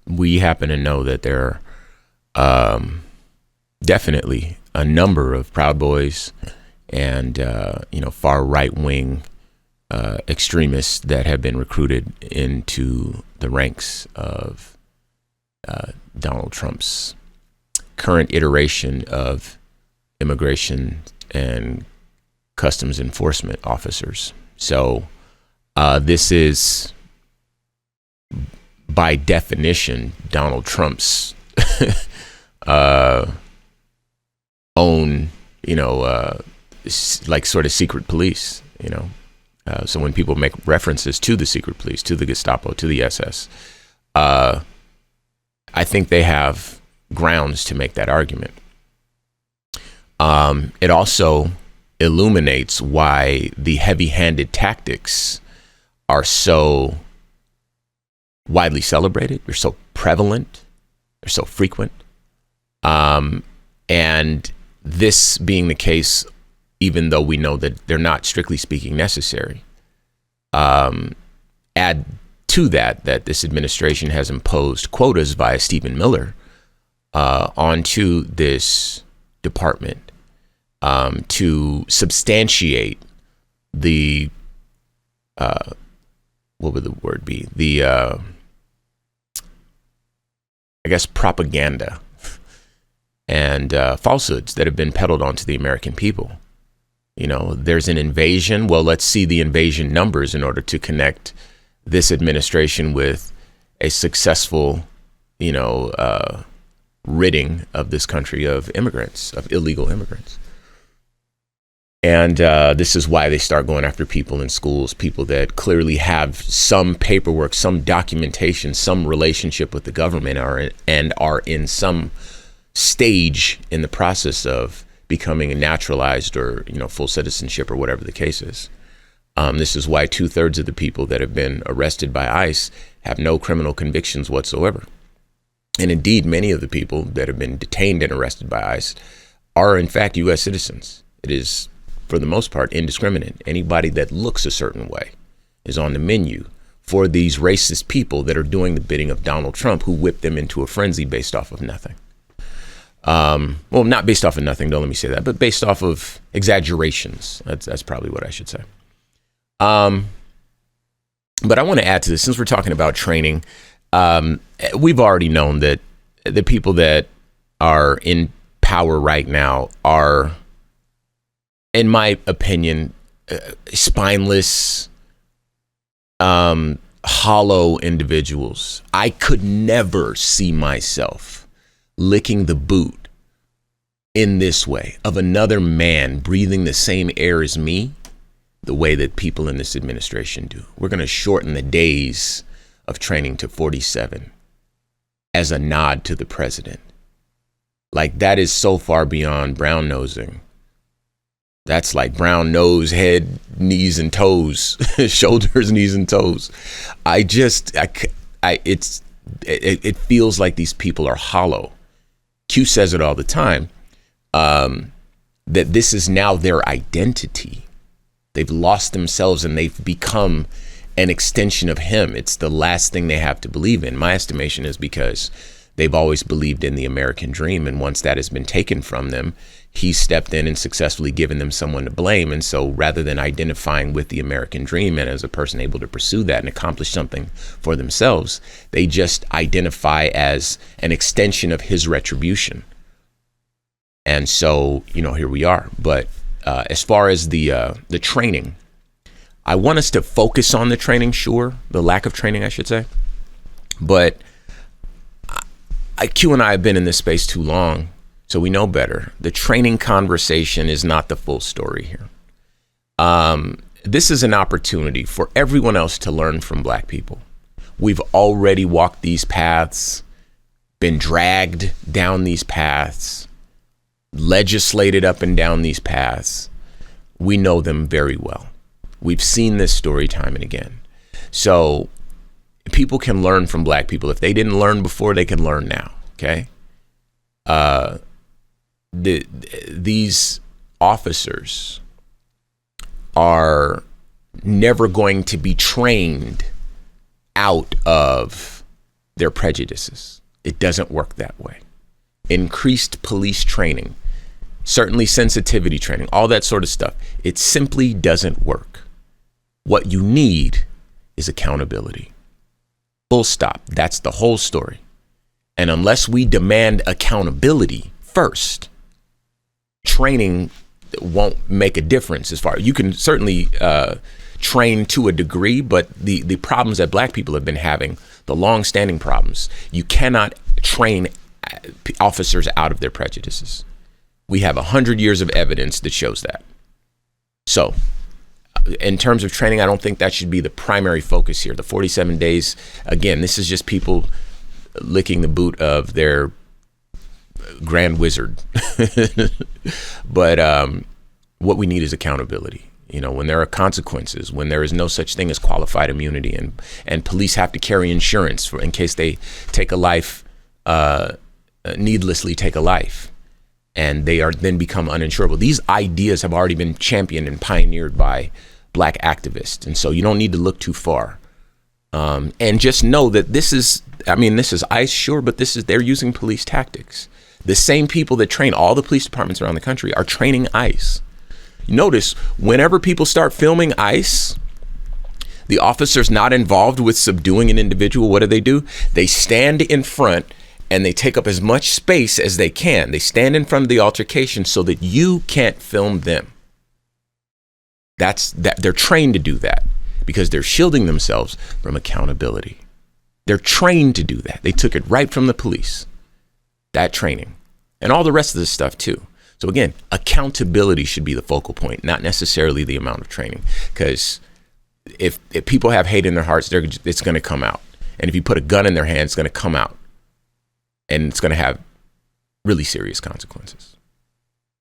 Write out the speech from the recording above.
we happen to know that there are definitely a number of Proud Boys and far right wing extremists that have been recruited into the ranks of Donald Trump's current iteration of immigration and customs enforcement officers. So this is, by definition, Donald Trump's own, like sort of secret police, So when people make references to the secret police, to the Gestapo, to the SS, I think they have grounds to make that argument. It also illuminates why the heavy-handed tactics are so widely celebrated. They're so prevalent. They're so frequent. And this being the case, even though we know that they're not strictly speaking necessary, add to that this administration has imposed quotas via Stephen Miller onto this department to substantiate the what would the word be? The I guess propaganda and falsehoods that have been peddled onto the American people. There's an invasion. Well, let's see the invasion numbers in order to connect this administration with a successful, ridding of this country of immigrants, of illegal immigrants. And this is why they start going after people in schools, people that clearly have some paperwork, some documentation, some relationship with the government, are in some stage in the process of becoming a naturalized or full citizenship or whatever the case is. This is why 2/3 of the people that have been arrested by ICE have no criminal convictions whatsoever. And indeed, many of the people that have been detained and arrested by ICE are in fact U.S. citizens. It is, for the most part, indiscriminate. Anybody that looks a certain way is on the menu for these racist people that are doing the bidding of Donald Trump, who whipped them into a frenzy based off of nothing. Well, not based off of nothing, don't let me say that, but based off of exaggerations. That's probably what I should say. But I want to add to this, since we're talking about training, we've already known that the people that are in power right now are, in my opinion, spineless, hollow individuals. I could never see myself licking the boot in this way of another man breathing the same air as me, the way that people in this administration do. We're going to shorten the days of training to 47 as a nod to the president. Like, that is so far beyond brown nosing. That's like brown nose, head, knees and toes, shoulders, knees and toes. It feels like these people are hollow. Q says it all the time, that this is now their identity. They've lost themselves and they've become an extension of him. It's the last thing they have to believe in. My estimation is because they've always believed in the American dream. And once that has been taken from them, he stepped in and successfully given them someone to blame. And so rather than identifying with the American dream and as a person able to pursue that and accomplish something for themselves, they just identify as an extension of his retribution. And so, here we are. But as far as the training, I want us to focus on the training, sure, the lack of training, I should say. But Q and I have been in this space too long, so we know better. The training conversation is not the full story here. This is an opportunity for everyone else to learn from Black people. We've already walked these paths, been dragged down these paths, legislated up and down these paths. We know them very well. We've seen this story time and again. So people can learn from Black people. If they didn't learn before, they can learn now. Okay. These officers are never going to be trained out of their prejudices. It doesn't work that way. Increased police training, certainly sensitivity training, all that sort of stuff. It simply doesn't work. What you need is accountability. Full stop. That's the whole story. And unless we demand accountability first, training won't make a difference. As far, you can certainly train to a degree, but the problems that black people have been having, the long-standing problems, you cannot train officers out of their prejudices. We have 100 years of evidence that shows that. So in terms of training, I don't think that should be the primary focus here. The 47 days, again, this is just people licking the boot of their grand wizard. But what we need is accountability. You know, when there are consequences, when there is no such thing as qualified immunity, and police have to carry insurance in case they take a life, needlessly take a life, and they are then become uninsurable. These ideas have already been championed and pioneered by black activists. And so you don't need to look too far. And just know that this is ICE, sure, but they're using police tactics. The same people that train all the police departments around the country are training ICE. Notice, whenever people start filming ICE, the officer's not involved with subduing an individual. What do? They stand in front and they take up as much space as they can. They stand in front of the altercation so that you can't film them. They're trained to do that because they're shielding themselves from accountability. They're trained to do that. They took it right from the police. That training and all the rest of this stuff too. So again, accountability should be the focal point, not necessarily the amount of training. Because if people have hate in their hearts, it's going to come out. And if you put a gun in their hand, it's going to come out. And it's going to have really serious consequences.